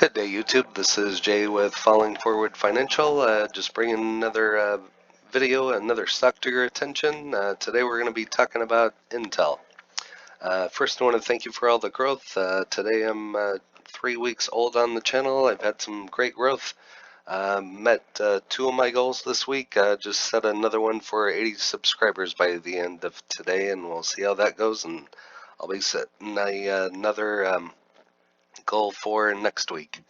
Good day, YouTube. This is Jay with Falling Forward Financial. Just bringing another video, another stock to your attention. Today we're going to be talking about Intel. First, I want to thank you for all the growth. Today I'm 3 weeks old on the channel. I've had some great growth. Met 2 of my goals this week. Just set another one for 80 subscribers by the end of today, and we'll see how that goes. And I'll be setting another goal for next week.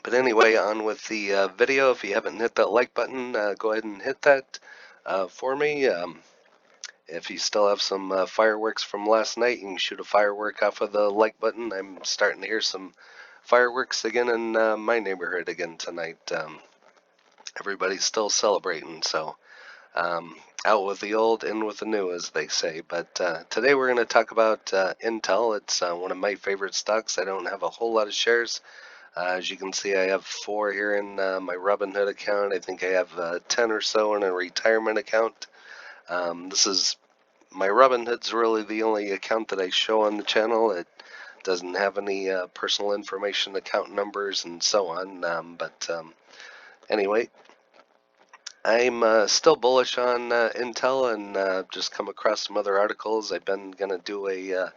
But anyway, on with the video. If you haven't hit that like button, go ahead and hit that for me. If you still have some fireworks from last night, you can shoot a firework off of the like button. I'm starting to hear some fireworks again in my neighborhood again tonight. Everybody's still celebrating, so out with the old, in with the new, as they say. But today we're going to talk about Intel. It's one of my favorite stocks. I don't have a whole lot of shares. As you can see, I have 4 here in my Robinhood account. I think I have 10 or so in a retirement account. This is my Robinhood's really the only account that I show on the channel. It doesn't have any personal information, account numbers, and so on. Anyway, I'm still bullish on Intel, and just come across some other articles. I've been gonna do a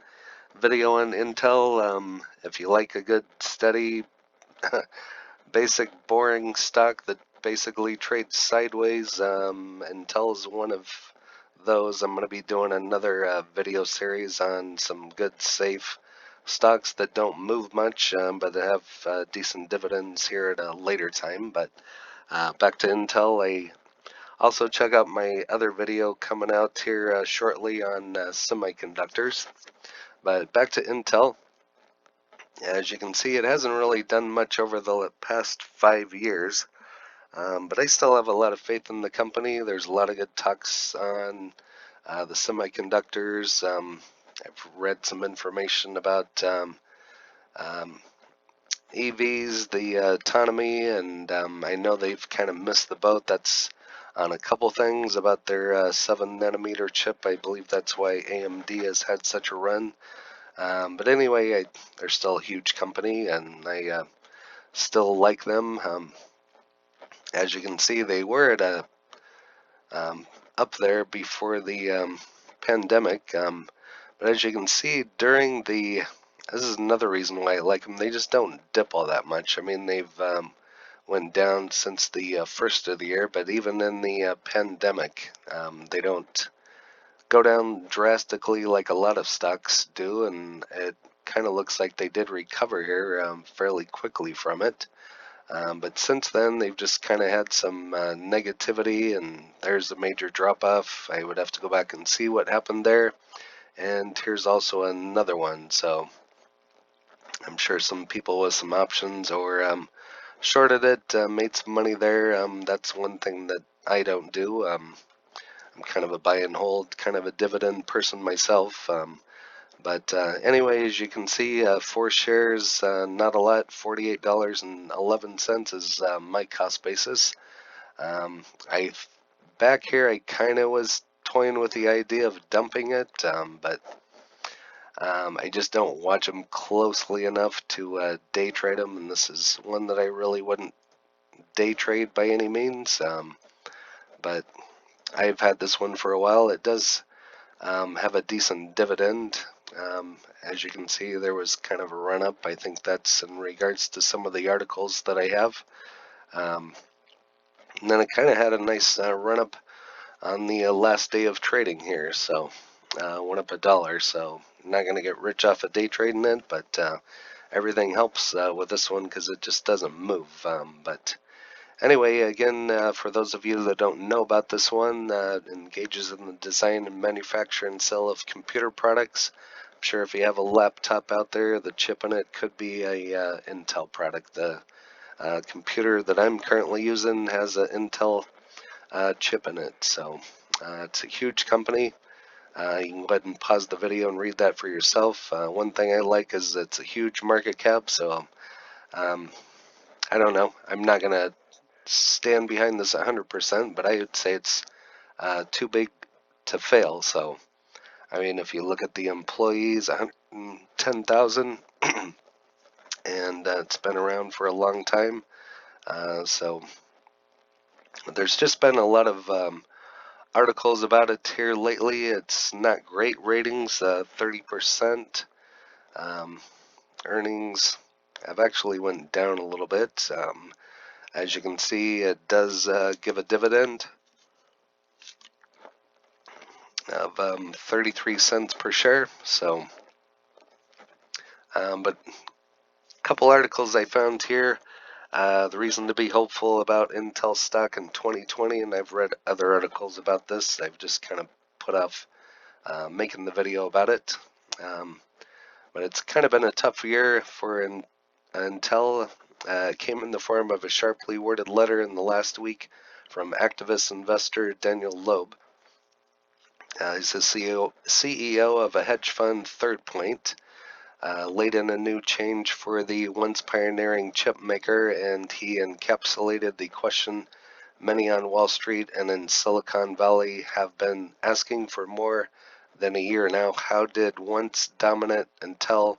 video on Intel. If you like a good, steady, basic, boring stock that basically trades sideways, Intel is one of those. I'm going to be doing another video series on some good, safe stocks that don't move much, but have decent dividends here at a later time. But back to Intel. I also check out my other video coming out here shortly on semiconductors. But back to Intel. As you can see, it hasn't really done much over the past 5 years, but I still have a lot of faith in the company. There's a lot of good talks on the semiconductors. I've read some information about EVs, the autonomy, and I know they've kind of missed the boat. That's on a couple things about their 7nm chip. I believe that's why AMD has had such a run. But anyway, they're still a huge company, and I still like them. As you can see, they were at a up there before the pandemic. But as you can see, this is another reason why I like them. They just don't dip all that much. I mean, they've went down since the first of the year, but even in the pandemic, they don't go down drastically like a lot of stocks do, and it kind of looks like they did recover here fairly quickly from it. But since then, they've just kind of had some negativity, and there's a major drop-off. I would have to go back and see what happened there. And here's also another one. So I'm sure some people with some options or shorted it made some money there. That's one thing that I don't do. I'm kind of a buy and hold, kind of a dividend person myself. But anyway, as you can see, 4 shares, not a lot, $48.11 is my cost basis. Back here, I kind of was toying with the idea of dumping it, but I just don't watch them closely enough to day trade them, and this is one that I really wouldn't day trade by any means. But I've had this one for a while. It does have a decent dividend. As you can see, there was kind of a run-up. I think that's in regards to some of the articles that I have. And then it kind of had a nice run-up on the last day of trading here. So went up $1. So I'm not going to get rich off of day trading it, but everything helps with this one because it just doesn't move. But anyway, again, for those of you that don't know about this one, engages in the design and manufacture and sale of computer products. I'm sure if you have a laptop out there, the chip in it could be a Intel product. The computer that I'm currently using has an Intel chip in it, so it's a huge company. You can go ahead and pause the video and read that for yourself. One thing I like is it's a huge market cap, so I don't know. I'm not going to stand behind this 100%, but I would say it's too big to fail. So, I mean, if you look at the employees, 110,000, and it's been around for a long time. So there's just been a lot of articles about it here lately. It's not great ratings, 30%. Earnings have actually went down a little bit. As you can see, it does give a dividend of 33 cents per share. So, but a couple articles I found here. The reason to be hopeful about Intel stock in 2020, and I've read other articles about this. I've just kind of put off making the video about it. But it's kind of been a tough year for Intel. It came in the form of a sharply worded letter in the last week from activist investor Daniel Loeb. He's the CEO of a hedge fund, Third Point, laid in a new change for the once pioneering chip maker, and he encapsulated the question many on Wall Street and in Silicon Valley have been asking for more than a year now. How did once dominant Intel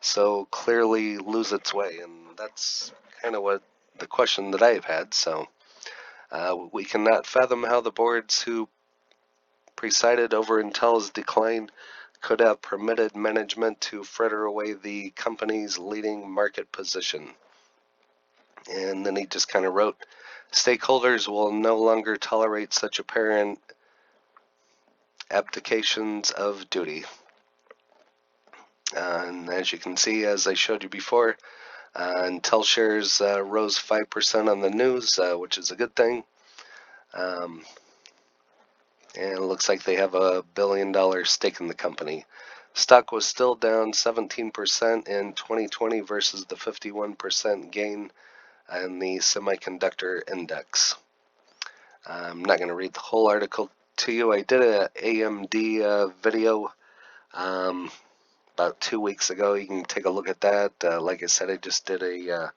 so clearly lose its way? And that's kind of what the question that I've had. So we cannot fathom how the boards who presided over Intel's decline could have permitted management to fritter away the company's leading market position. And then he just kind of wrote, stakeholders will no longer tolerate such apparent abdications of duty. And as you can see, as I showed you before, Intel shares rose 5% on the news, which is a good thing. And it looks like they have a $1 billion stake in the company. Stock was still down 17% in 2020 versus the 51% gain in the semiconductor index. I'm not going to read the whole article to you. I did an AMD video about 2 weeks ago. You can take a look at that. Like I said, I just did a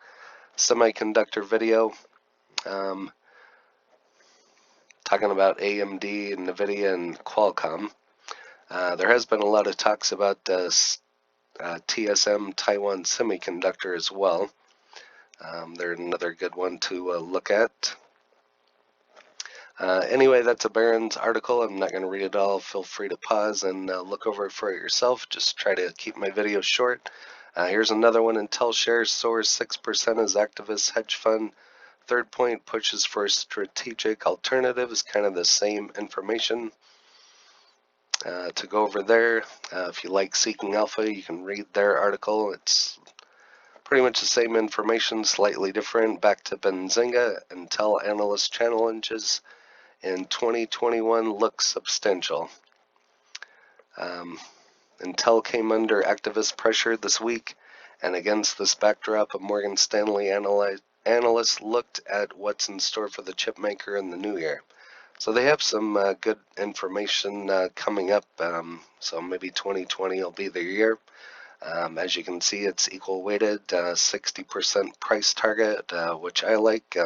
semiconductor video talking about AMD, NVIDIA, and Qualcomm. There has been a lot of talks about TSM Taiwan Semiconductor as well. They're another good one to look at. Anyway, that's a Barron's article. I'm not going to read it all. Feel free to pause and look over it for yourself. Just try to keep my videos short. Here's another one. Intel shares soars 6% as activist hedge fund Third Point pushes for strategic alternatives. Kind of the same information to go over there. If you like Seeking Alpha, you can read their article. It's pretty much the same information, slightly different. Back to Benzinga. Intel analyst challenges in 2021 looks substantial. Intel came under activist pressure this week, and against this backdrop, a Morgan Stanley analyst looked at what's in store for the chip maker in the new year. So they have some good information coming up, so maybe 2020 will be their year. As you can see, it's equal weighted, 60% price target, which I like.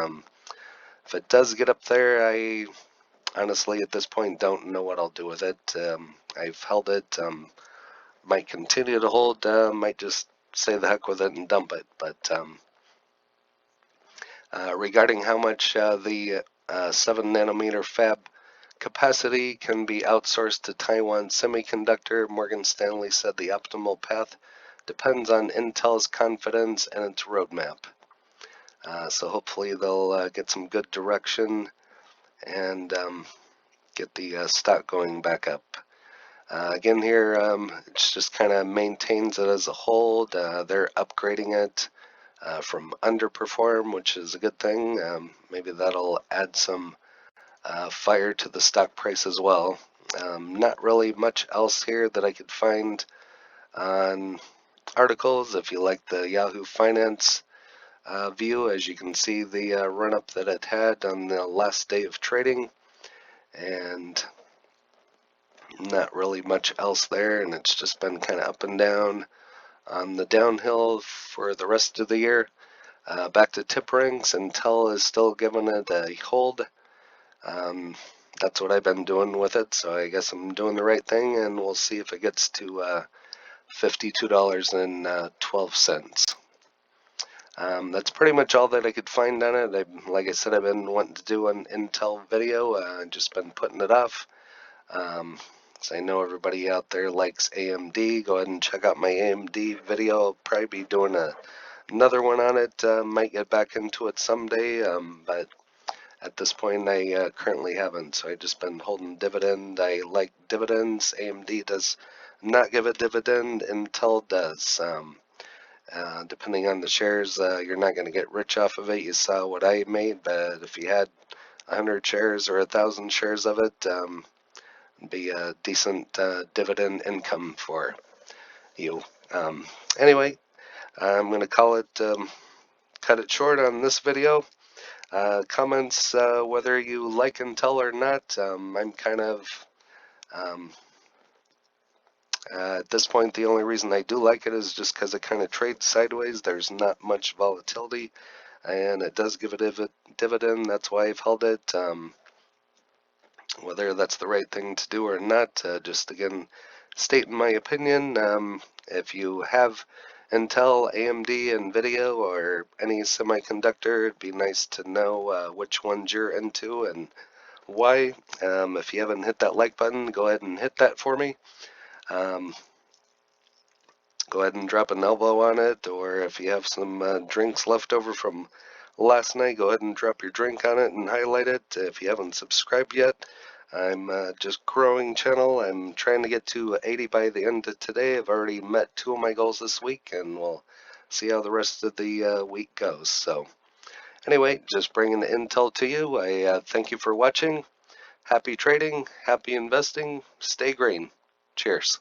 If it does get up there, I honestly at this point don't know what I'll do with it. I've held it, might continue to hold, might just say the heck with it and dump it. But regarding how much the 7 nanometer fab capacity can be outsourced to Taiwan Semiconductor, Morgan Stanley said the optimal path depends on Intel's confidence and its roadmap. So hopefully they'll get some good direction and get the stock going back up. Again here, it just kind of maintains it as a hold. They're upgrading it from underperform, which is a good thing. Maybe that'll add some fire to the stock price as well. Not really much else here that I could find on articles. If you like the Yahoo Finance view, as you can see the run-up that it had on the last day of trading, and not really much else there, and it's just been kind of up and down on the downhill for the rest of the year. Back to tip ranks, Intel is still giving it a hold. That's what I've been doing with it, so I guess I'm doing the right thing, and we'll see if it gets to $52.12. That's pretty much all that I could find on it. Like I said, I've been wanting to do an Intel video. Just been putting it off. So I know everybody out there likes AMD. Go ahead and check out my AMD video. I'll probably be doing another one on it. Might get back into it someday, but at this point I currently haven't. So I just been holding dividend. I like dividends. AMD does not give a dividend. Intel does. Depending on the shares, you're not going to get rich off of it. You saw what I made, but if you had 100 shares or 1,000 shares of it, it'd be a decent dividend income for you. Anyway, I'm going to call it, cut it short on this video. Comments whether you like Intel or not. I'm kind of, um, at this point, the only reason I do like it is just because it kind of trades sideways. There's not much volatility, and it does give a dividend. That's why I've held it. Whether that's the right thing to do or not, just again, stating my opinion. If you have Intel, AMD, NVIDIA, or any semiconductor, it'd be nice to know which ones you're into and why. If you haven't hit that like button, go ahead and hit that for me. Go ahead and drop an elbow on it, or if you have some drinks left over from last night, go ahead and drop your drink on it and highlight it. If you haven't subscribed yet, I'm just growing channel. I'm trying to get to 80 by the end of today. I've already met 2 of my goals this week, and we'll see how the rest of the week goes. So anyway, just bringing the intel to you. I thank you for watching. Happy trading, happy investing, stay green. Cheers.